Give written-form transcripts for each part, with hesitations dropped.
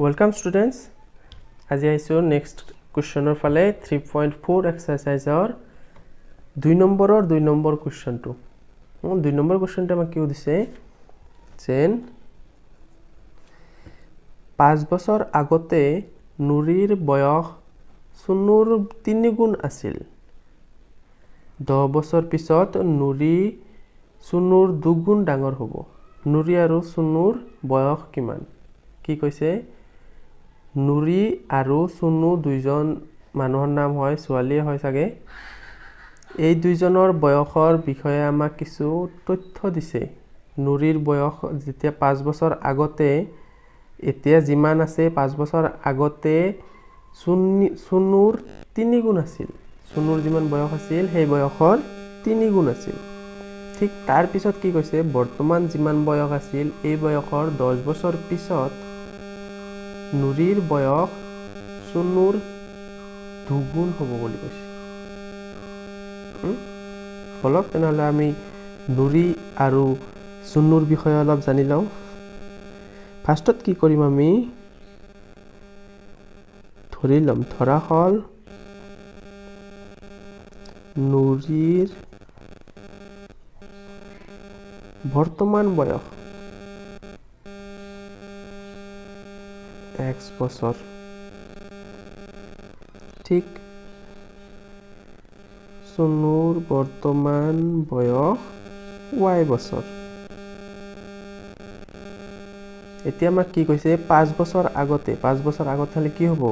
Welcome students. আজি আইছো next কোৱেশ্চনৰ ফালে 3.4 এক্সাৰসাইজৰ 2 নম্বৰ কোৱেশ্চনটো 2 নম্বৰ কোৱেশ্চনটো আমাক কি দিছে যেন 5 বছৰ আগতে নুৰিৰ বয়স সুনুৰ 3 গুণ আছিল 10 বছৰ পিছত নুৰি সুনুৰ 2 গুণ ডাঙৰ হ'ব নুৰি আৰু সুনুৰ বয়স কিমান কি কৈছে নুৰি আৰু সুনু দুইজন মানুহৰ নাম হয় ছোৱালী হয় সাগে এই দুইজনৰ বয়সৰ বিষয়ে আমাক কিছু তথ্য দিছে নুৰিৰ বয়স যেতিয়া 5 বছৰ আগতে এতিয়া যিমান আছে 5 বছৰ আগতে সুনুৰ 3 গুণ আছিল সুনুৰ যিমান বয়স আছিল সেই বয়সৰ 3 গুণ আছিল ঠিক তাৰ পিছত কি কৈছে বৰ্তমান যিমান বয়স আছিল এই বয়সৰ 10 বছৰ পিছত নুৰিৰ বয়স সুনুৰ 2 গুণ হ'ব বুলি কৈছে বলক তেনেহলে আমি নুৰি আৰু সুনুৰ বিষয়ে অলপ জানি লওঁ ফাৰ্ষ্টত কি কৰিম আমি ধৰি লম ধৰা হল নুৰিৰ বৰ্তমান বয়স x বছৰ ঠিক সুনুৰ বৰ্তমান বয়স y বছৰ এতিয়া আমাক কি কৈছে 5 বছৰ আগতে হলে কি হ'ব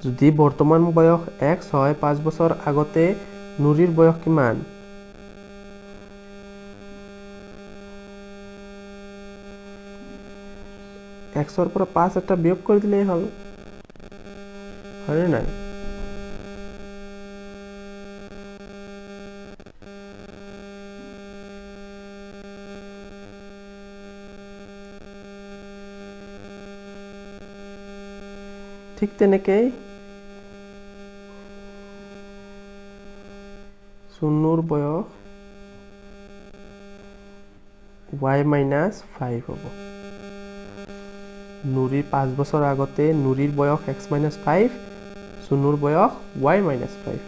যদি বৰ্তমান বয়স x হয় 5 বছৰ আগতে নুৰিৰ বয়স কিমান x ৰ পৰা 5 এটা বিয়োগ কৰি দিলেই হল হয়নে নাই ঠিক তেনেকৈ সুনুৰ বয়স y - 5 হ'ব নুৰিৰ 5 বছৰ আগতে নুৰিৰ বয়স x - 5 সুনুৰ বয়স y - 5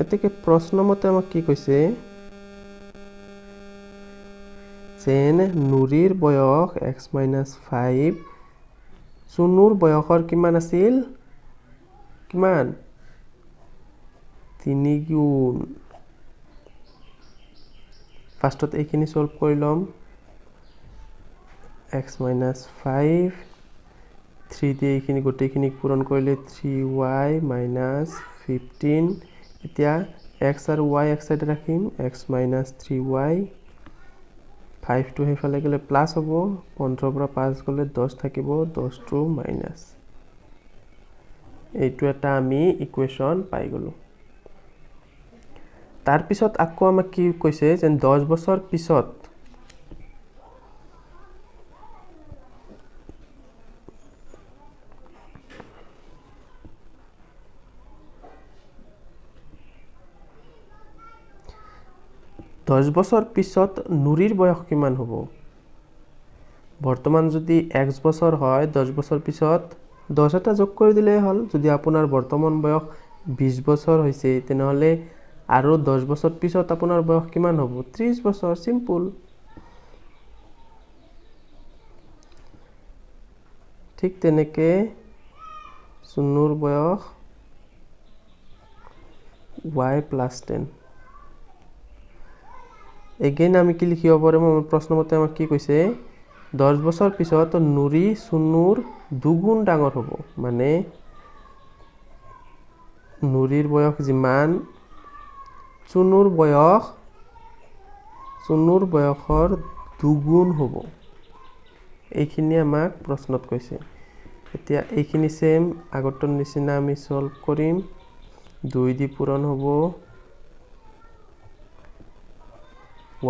এতেকে প্ৰশ্ন মতে আমাক কি কৈছে যেন নুৰিৰ বয়স x - 5 সুনুৰ বয়সৰ কিমান আছিল কিমান 3 গুণ ফাৰ্ষ্টত এইখিনি সলভ কৰি লম x - 5 3 দিয়ে এইখিনি গোটেইখিনি পূৰণ কৰিলে 3y - 15 এতিয়া x আৰু y এক সাইডে ৰাখিম x - 3y 5 টো হেফালে গলে প্লাস হ'ব 15 পৰা 5 গলে 10 থাকিব 10 টো মাইনাস এইটো এটা আমি ইকুৱেশন পাই গলো তাৰ পিছত আকৌ আমাক কি কৈছে যে 10 বছৰ পিছত নুৰিৰ বয়স কিমান হ'ব বৰ্তমান যদি x বছৰ হয় 10 বছৰ পিছত 10 এটা যোগ কৰি দিলেই হল যদি আপোনাৰ বৰ্তমান বয়স 20 বছৰ হৈছে তেনেহলে আৰু 10 বছৰ পিছত আপোনাৰ বয়স কিমান হ'ব 30 বছৰ সিম্পল ঠিক তেনেকৈ সুনুৰ বয়স y + 10 এগেইন আমি কি লিখিব পাৰিম প্ৰশ্ন মতে আমাক কি কৈছে 10 বছৰ পিছত নুৰি সুনুৰ 2 গুণ ডাঙৰ হ'ব মানে নুৰিৰ বয়স যিমান সুনুৰ বয়সৰ 2 গুণ হ'ব এইখিনি আমাক প্ৰশ্নত কৈছে এতিয়া এইখিনি সেম আগতৰ নিচিনা আমি সলভ কৰিম 2 দি পূৰণ হ'ব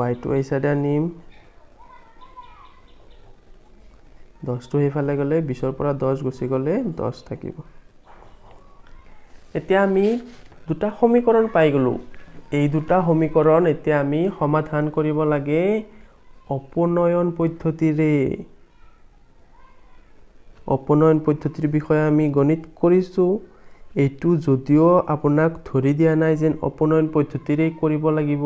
y টো এই সাইডে আনিম 10 টো হেফালে গলে 20 ৰ পৰা 10 গুচি গলে 10 থাকিব এতিয়া আমি দুটা সমীকৰণ পাই গলো এই দুটা সমীকৰণ এতিয়া আমি সমাধান কৰিব লাগে অপনয়ন পদ্ধতিৰে। অপনয়ন পদ্ধতিৰ বিষয়ে আমি গণিত কৰিছোঁ। এইটো যদিও আপোনাক ধৰি দিয়া নাই যেন অপনয়ন পদ্ধতিৰে কৰিব লাগিব,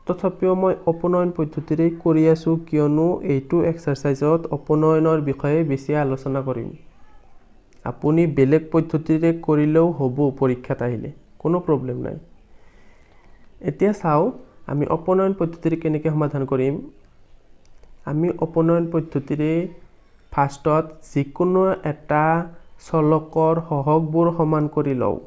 তথাপিও মই অপনয়ন পদ্ধতিৰে কৰি আছোঁ, কিয়নো এইটো এক্সাৰসাইজত অপনয়নৰ বিষয়ে বেছি আলোচনা কৰিম। আপুনি বেলেগ পদ্ধতিৰে কৰিলেও হ'ব পৰীক্ষাত আহিলে, কোনো প্ৰব্লেম নাই। এতিয়া চাওঁ আমি অপনয়ন পদ্ধতিৰে কেনেকৈ সমাধান কৰিম। আমি অপনয়ন পদ্ধতিৰে ফাৰ্ষ্টত যিকোনো এটা চলকৰ সহগবোৰ সমান কৰি লওঁ।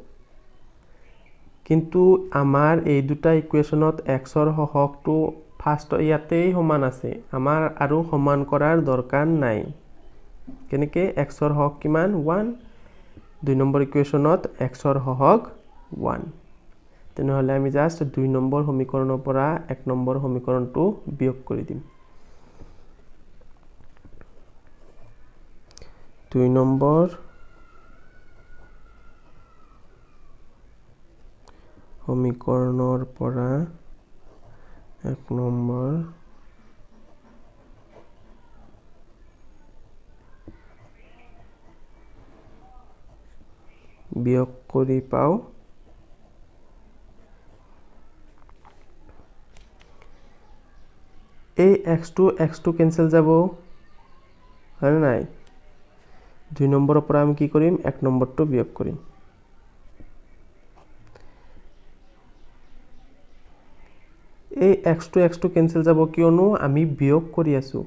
কিন্তু আমাৰ এই দুটা ইকুৱেশ্যনত এক্সৰ সহগটো ফাৰ্ষ্ট ইয়াতেই সমান আছে, আমাৰ আৰু সমান কৰাৰ দৰকাৰ নাই। কেনেকৈ এক্সৰ সহগ কিমান 1, 2 নম্বৰ ইকুৱেশ্যনত এক্সৰ সহগ 1। তেনেহ'লে আমি জাষ্ট 2 নম্বৰ সমীকৰণৰ পৰা 1 নম্বৰ সমীকৰণটো বিয়োগ কৰি দিম। 2 নম্বৰ সমীকৰণৰ পৰা 1 নম্বৰ বিয়োগ কৰি পাওঁ এই x2 কেনসেল যাব হয় নাই। 2 নম্বৰৰ পৰা আমি কি কৰিম 1 নম্বৰটো বিয়োগ কৰিম। এই x2 কেনসেল যাব কিয়নো আমি বিয়োগ কৰি আছোঁ।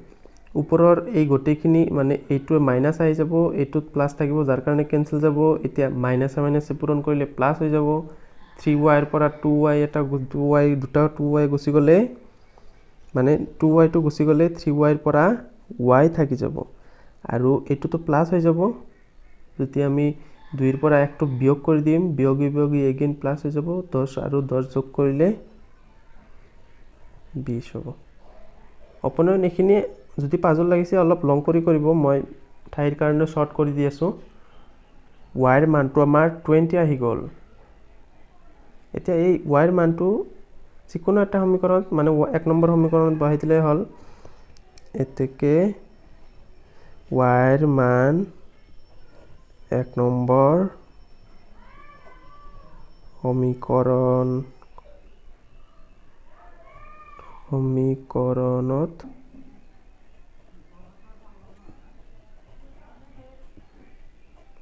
ওপৰৰ এই গোটেইখিনি মানে এইটো মাইনাস আহি যাব, এইটোত প্লাস থাকিব, যাৰ কাৰণে কেনসেল যাব। এতিয়া মাইনাসে মাইনাসে পূৰণ কৰিলে প্লাস হৈ যাব। 3y ৰ পৰা 2y এটা 2y দুটা 2y গুচি গ'লে মানে 2y টো গুচি গ'লে 3y ৰ পৰা y থাকি যাব আৰু এইটোতো প্লাস হৈ যাব। যদি আমি 2 ৰ পৰা 1 টো বিয়োগ কৰি দিম, বিয়োগী এগেইন প্লাস হৈ যাব। 10 আৰু 10 যোগ কৰিলে 20 হ'ব। অপনয়ন এইখিনি যদি পাজল লাগিছে অলপ লং কৰি কৰিব, মই ঠাইৰ কাৰণে শৰ্ট কৰি দি আছোঁ। y ৰ মানটো আমাৰ 20 আহি গ'ল। এতিয়া এই y ৰ মানটো যিকোনো এটা সমীকৰণত মানে 1 নম্বৰ সমীকৰণত বহাই দিলে হ'ল। এতেকে y ৰ মান 1 নম্বৰ সমীকৰণত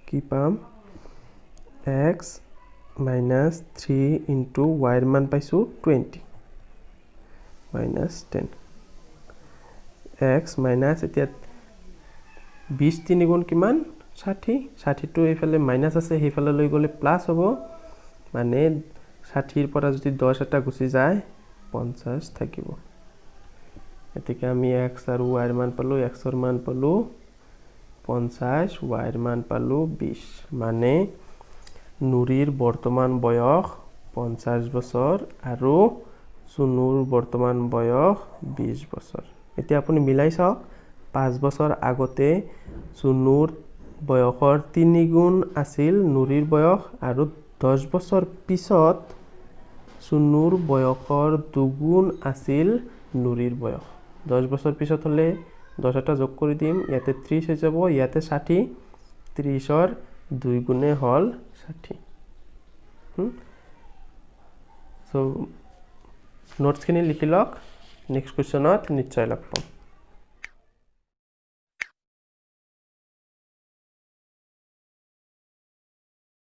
কি পাম x minus 3 into y ৰ মান পাইছোঁ 20 minus 10 x minus এতিয়া 20 3 গুণ কিমান 60, 60 টো এইফালে মাইনাস আছে, সেইফালে লৈ গ'লে প্লাস হ'ব। মানে 60 ৰ পৰা যদি 10 এটা গুচি যায় 50 থাকিব। এতেকে আমি x আৰু y ৰ মান পালো, x ৰ মান পালো 50, y ৰ মান পালো 20। মানে নুৰিৰ বৰ্তমান বয়স 50 বছৰ আৰু চুনুৰ বৰ্তমান বয়স 20 বছৰ। এতিয়া আপুনি মিলাই চাওক, 5 বছৰ আগতে চুনুৰ বয়সৰ 3 গুণ আছিল নুৰিৰ বয়স আৰু 10 বছৰ পিছত চুনুৰ বয়সৰ 2 গুণ আছিল নুৰিৰ বয়স। 10 বছৰ পিছত হলে 10 এটা যোগ কৰি দিম, ইয়াতে 30 হৈ যাব, ইয়াতে 60, 30ৰ 2 গুণে হল 60। সো নোটছখিনি লিখি লওক, নেক্সট কুৱেশ্যনত নিশ্চয় লগ পাম।